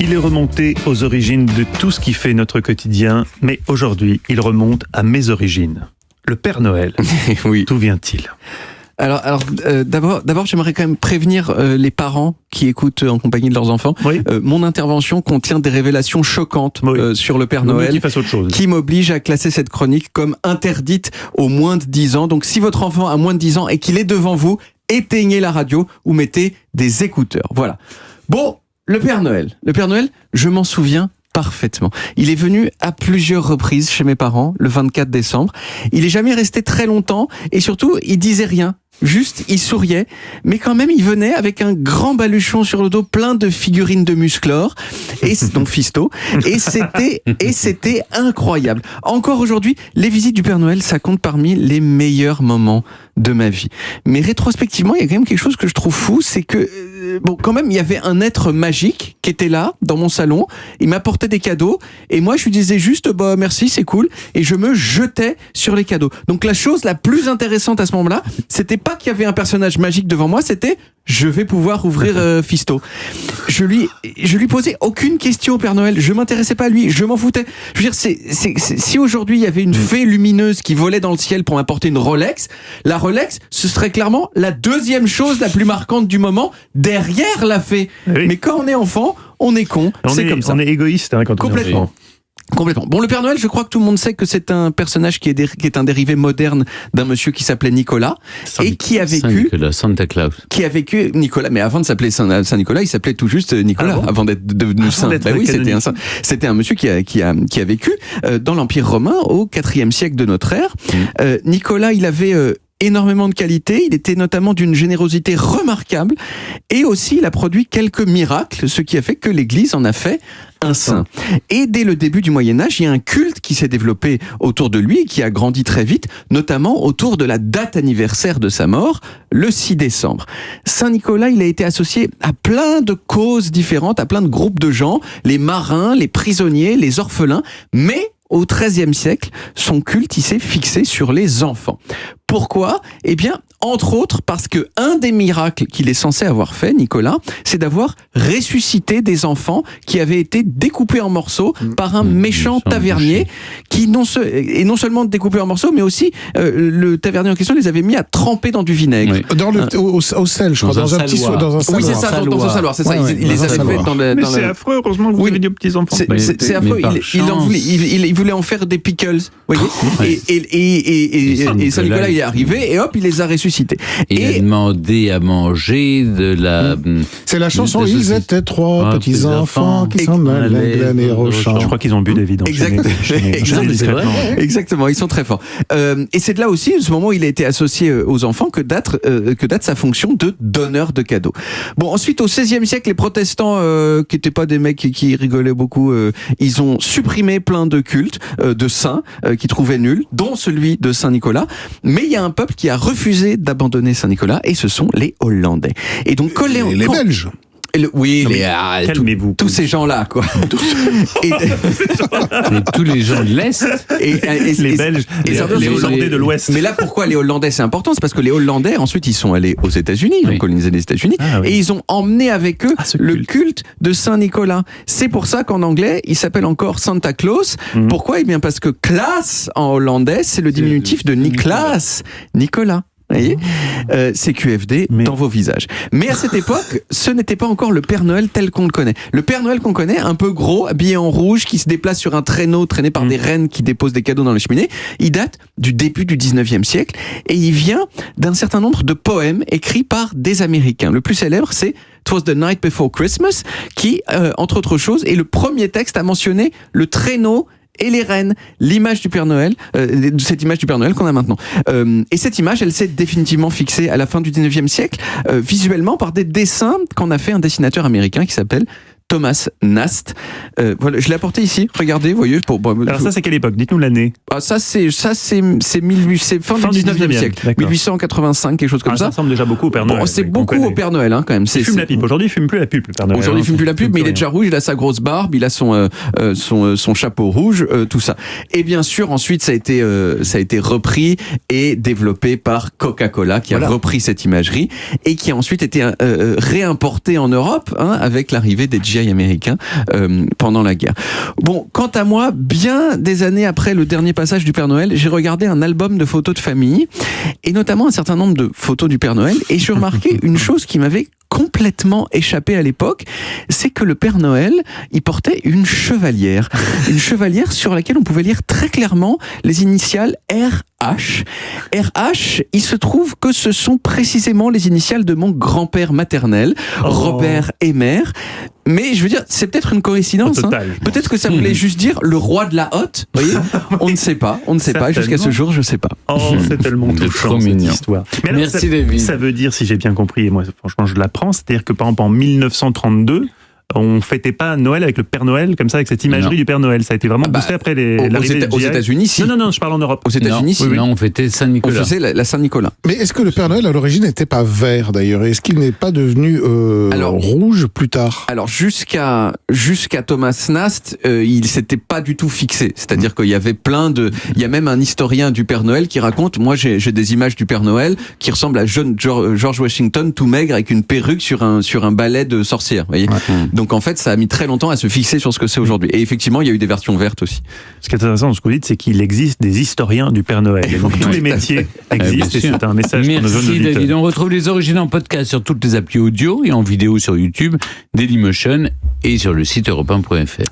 Il est remonté aux origines de tout ce qui fait notre quotidien, mais aujourd'hui, il remonte à mes origines. Le Père Noël. Oui. D'où vient-il ? Alors, d'abord, j'aimerais quand même prévenir les parents qui écoutent en compagnie de leurs enfants. Oui. Mon intervention contient des révélations choquantes sur le Père Noël, qui m'oblige à classer cette chronique comme interdite aux moins de 10 ans. Donc, si votre enfant a moins de 10 ans et qu'il est devant vous, éteignez la radio ou mettez des écouteurs. Voilà. Bon, le Père Noël, je m'en souviens parfaitement. Il est venu à plusieurs reprises chez mes parents, le 24 décembre. Il est jamais resté très longtemps et surtout, il disait rien. Juste, il souriait, mais quand même, il venait avec un grand baluchon sur le dos, plein de figurines de Musclor, et donc Fisto, et c'était incroyable. Encore aujourd'hui, les visites du Père Noël, ça compte parmi les meilleurs moments de ma vie. Mais rétrospectivement, il y a quand même quelque chose que je trouve fou, c'est que, quand même, il y avait un être magique qui était là, dans mon salon, il m'apportait des cadeaux, et moi, je lui disais juste, merci, c'est cool, et je me jetais sur les cadeaux. Donc la chose la plus intéressante à ce moment-là, c'était pas qu'il y avait un personnage magique devant moi, c'était je vais pouvoir ouvrir Fisto. Je lui posais aucune question au Père Noël, je m'intéressais pas à lui, je m'en foutais. Je veux dire, si aujourd'hui il y avait une fée lumineuse qui volait dans le ciel pour m'apporter une Rolex, la Rolex, ce serait clairement la deuxième chose la plus marquante du moment derrière la fée. Oui. Mais quand on est enfant, on est con, c'est comme ça. On est égoïste quand on est enfant. Complètement. Bon, le Père Noël, je crois que tout le monde sait que c'est un personnage qui est un dérivé moderne d'un monsieur qui s'appelait Nicolas et qui a vécu Santa Claus. Qui a vécu Nicolas, mais avant de s'appeler Saint-Nicolas, il s'appelait tout juste Nicolas avant d'être devenu saint. Oui, c'était un monsieur qui a vécu dans l'Empire romain au IVe siècle de notre ère. Nicolas, il avait énormément de qualités, il était notamment d'une générosité remarquable et aussi il a produit quelques miracles, ce qui a fait que l'Église en a fait un saint. Et dès le début du Moyen-Âge, il y a un culte qui s'est développé autour de lui et qui a grandi très vite, notamment autour de la date anniversaire de sa mort, le 6 décembre. Saint-Nicolas, il a été associé à plein de causes différentes, à plein de groupes de gens, les marins, les prisonniers, les orphelins, mais au XIIIe siècle, son culte, il s'est fixé sur les enfants. Pourquoi ? Eh bien, entre autres, parce que un des miracles qu'il est censé avoir fait, Nicolas, c'est d'avoir ressuscité des enfants qui avaient été découpés en morceaux par un méchant tavernier, qui non seulement découpé en morceaux, mais aussi le tavernier en question les avait mis à tremper dans du vinaigre. Oui. Au sel, je crois, dans un petit seau, dans un saloir. Oui, c'est ça, dans un saloir, c'est ça. Il les avait fait dans le. Mais c'est affreux, heureusement que vous avez dit aux petits enfants. C'est affreux. Il voulait en faire des pickles, vous voyez. Et Saint-Nicolas, il est arrivé et hop, il les a ressuscités. Il a demandé à manger de la... C'est la chanson « Ils étaient trois petits enfants qui s'en allaient glaner au champ ». Je crois qu'ils ont bu des vides. Exactement, ils sont très forts. Et c'est de là aussi, ce moment où il a été associé aux enfants, que date sa fonction de donneur de cadeaux. Bon, ensuite, au XVIe siècle, les protestants, qui n'étaient pas des mecs qui rigolaient beaucoup, ils ont supprimé plein de cultes de saints qu'ils trouvaient nuls, dont celui de Saint-Nicolas. Mais il y a un peuple qui a refusé d'abandonner Saint-Nicolas, et ce sont les Hollandais. Et donc, les Belges. Calmez-vous. Tous ces gens-là, quoi. Mais tous les gens de l'Est. Les Belges, les Hollandais de l'Ouest. Mais là, pourquoi les Hollandais, c'est important? C'est parce que les Hollandais, ensuite, ils sont allés aux États-Unis, ils ont colonisé les États-Unis, et ils ont emmené avec eux le culte de Saint-Nicolas. C'est pour ça qu'en anglais, il s'appelle encore Santa Claus. Pourquoi? Eh bien, parce que Klaas, en hollandais, c'est le diminutif de Niklas, Nicolas. Vous voyez, CQFD dans vos visages. Mais à cette époque, ce n'était pas encore le Père Noël tel qu'on le connaît. Le Père Noël qu'on connaît, un peu gros, habillé en rouge, qui se déplace sur un traîneau traîné par des reines qui déposent des cadeaux dans les cheminées, il date du début du 19e siècle et il vient d'un certain nombre de poèmes écrits par des Américains. Le plus célèbre, c'est « 'Twas the Night Before Christmas » qui, entre autres choses, est le premier texte à mentionner le traîneau et les reines, l'image du Père Noël, cette image du Père Noël qu'on a maintenant. Et cette image, elle s'est définitivement fixée à la fin du 19e siècle, visuellement par des dessins qu'en a fait un dessinateur américain qui s'appelle Thomas Nast. Voilà, je l'ai apporté ici. Regardez, voyez. Alors ça, c'est quelle époque? Dites-nous l'année. Ça, c'est fin du 19e siècle. 1885, quelque chose comme ça. Ça ressemble déjà beaucoup au Père Noël. Bon, c'est beaucoup au Père Noël, quand même. Il fume la pipe. Aujourd'hui, il fume plus la pipe, le Père Noël. Aujourd'hui, il fume plus la pipe, mais il est déjà rouge. Il a sa grosse barbe, il a son chapeau rouge, tout ça. Et bien sûr, ensuite, ça a été repris et développé par Coca-Cola, qui a repris cette imagerie et qui a ensuite été réimporté en Europe, avec l'arrivée des G.I. FBI américain pendant la guerre. Bon, quant à moi, bien des années après le dernier passage du Père Noël, j'ai regardé un album de photos de famille, et notamment un certain nombre de photos du Père Noël, et je remarquais une chose qui m'avait complètement échappé à l'époque, c'est que le Père Noël, il portait une chevalière sur laquelle on pouvait lire très clairement les initiales RH. RH, il se trouve que ce sont précisément les initiales de mon grand-père maternel, Robert Emer. Mais je veux dire, c'est peut-être une coïncidence. Peut-être que ça voulait juste dire le roi de la hotte. Vous voyez, on ne sait pas. Jusqu'à ce jour, je ne sais pas. Oh, c'est tellement touchant cette histoire. Mais alors, merci David. Ça veut dire, si j'ai bien compris, et moi franchement je l'apprends, c'est-à-dire que par exemple en 1932, on fêtait pas Noël avec le Père Noël comme ça, avec cette imagerie du Père Noël. Ça a été vraiment boosté après l'arrivée aux États-Unis. Si. Non, je parle en Europe. Aux États-Unis, si. Non, on fêtait Saint-Nicolas. On faisait la Saint-Nicolas. Mais est-ce que le Père Noël à l'origine n'était pas vert d'ailleurs? Est-ce qu'il n'est pas devenu rouge plus tard? Alors jusqu'à Thomas Nast, il s'était pas du tout fixé. C'est-à-dire qu'il y avait il y a même un historien du Père Noël qui raconte, moi j'ai des images du Père Noël qui ressemblent à George Washington tout maigre avec une perruque sur un balai de sorcière. Vous voyez. Donc en fait, ça a mis très longtemps à se fixer sur ce que c'est aujourd'hui. Et effectivement, il y a eu des versions vertes aussi. Ce qui est intéressant dans ce que vous dites, c'est qu'il existe des historiens du Père Noël. Et donc tous les métiers existent, et c'est un message pour nos jeunes auditeurs. Merci David. On retrouve les origines en podcast sur toutes les applis audio et en vidéo sur YouTube, Dailymotion et sur le site europe1.fr.